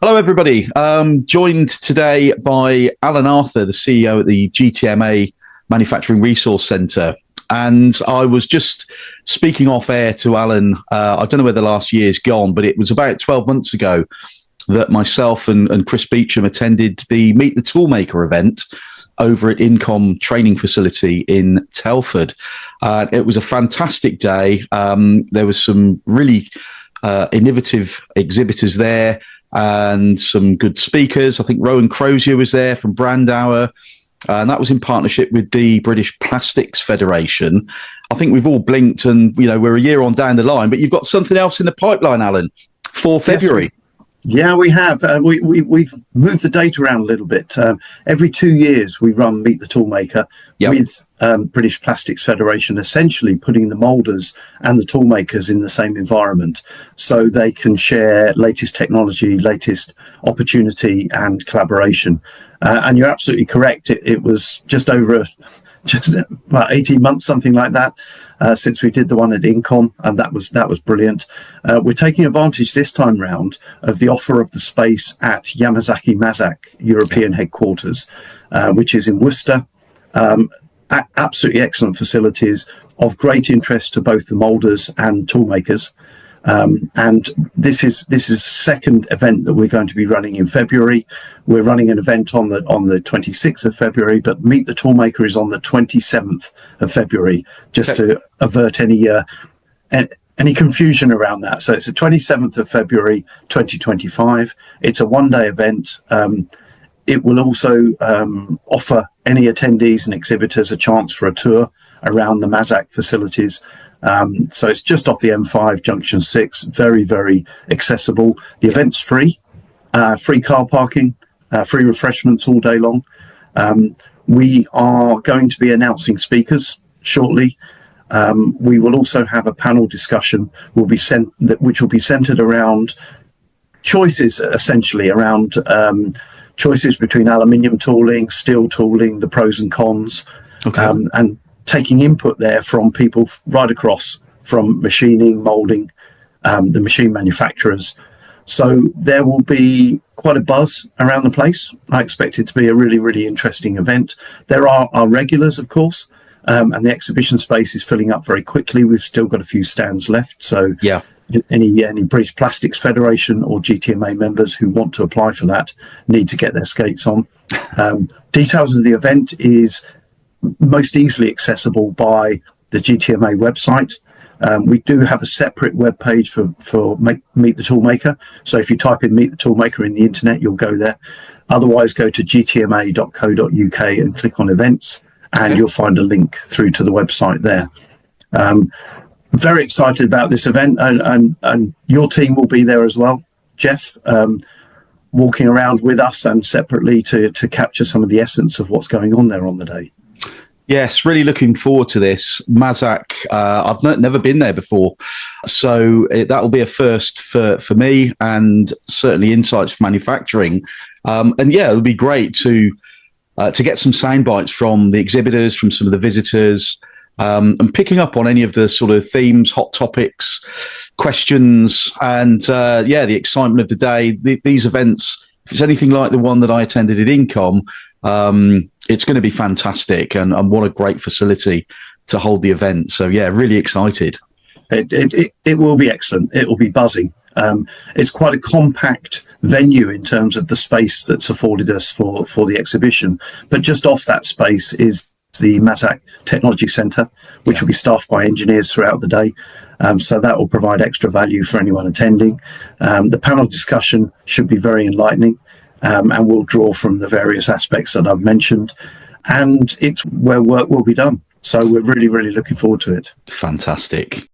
Hello, everybody. Joined today by Alan Arthur, the CEO at the GTMA Manufacturing Resource Centre. And I was just speaking off air to Alan. I don't know where the last year's gone, but it was about 12 months ago that myself and Chris Beecham attended the Meet the Toolmaker event over at Incom training facility in Telford. It was a fantastic day. There was some really innovative exhibitors there and some good speakers. I think Rowan Crozier was there from Brandauer, and that was in partnership with the British Plastics Federation. I think we've all blinked and, we're a year on down the line, but you've got something else in the pipeline, Alan, for February. Yeah, we have. We've moved the date around a little bit. Every 2 years, we run Meet the Toolmaker with British Plastics Federation, essentially putting the moulders and the toolmakers in the same environment so they can share latest technology, latest opportunity and collaboration. And you're absolutely correct. It was just about 18 months, something like that, since we did the one at Incom, and that was brilliant. We're taking advantage this time round of the offer of the space at Yamazaki Mazak European headquarters, which is in Worcester. Absolutely excellent facilities of great interest to both the moulders and toolmakers. And this is the second event that we're going to be running in February. We're running an event on the 26th of February, but Meet the Toolmaker is on the 27th of February, just to avert any confusion around that. So it's the 27th of February 2025. It's a one-day event. It will also offer any attendees and exhibitors a chance for a tour around the Mazak facilities. So it's just off the M5, Junction 6, very, very accessible. The event's free, free car parking, free refreshments all day long. We are going to be announcing speakers shortly. We will also have a panel discussion which will be centered around choices, essentially around choices between aluminium tooling, steel tooling, the pros and cons, and taking input there from people right across from machining, moulding, the machine manufacturers. So there will be quite a buzz around the place. I expect it to be a really, really interesting event. There are our regulars, of course, and the exhibition space is filling up very quickly. We've still got a few stands left. So any British Plastics Federation or GTMA members who want to apply for that need to get their skates on. Details of the event is most easily accessible by the GTMA website. We do have a separate web page for Meet the Toolmaker. So if you type in Meet the Toolmaker in the internet, you'll go there. Otherwise, go to gtma.co.uk and click on events, and you'll find a link through to the website there. Very excited about this event, and your team will be there as well, Jeff, walking around with us and separately to capture some of the essence of what's going on there on the day. Yes, really looking forward to this. Mazak, I've never been there before, so that'll be a first for me, and certainly Insights for Manufacturing. And yeah, it'll be great to get some sound bites from the exhibitors, from some of the visitors, and picking up on any of the sort of themes, hot topics, questions, and the excitement of the day. These events, if it's anything like the one that I attended at Incom, it's going to be fantastic, and what a great facility to hold the event. So yeah, really excited. It will be excellent. It will be buzzing. It's quite a compact venue in terms of the space that's afforded us for the exhibition, but just off that space is the Mazak Technology Centre, which will be staffed by engineers throughout the day. So that will provide extra value for anyone attending. The panel discussion should be very enlightening. And we'll draw from the various aspects that I've mentioned, and it's where work will be done. So we're really, really looking forward to it. Fantastic.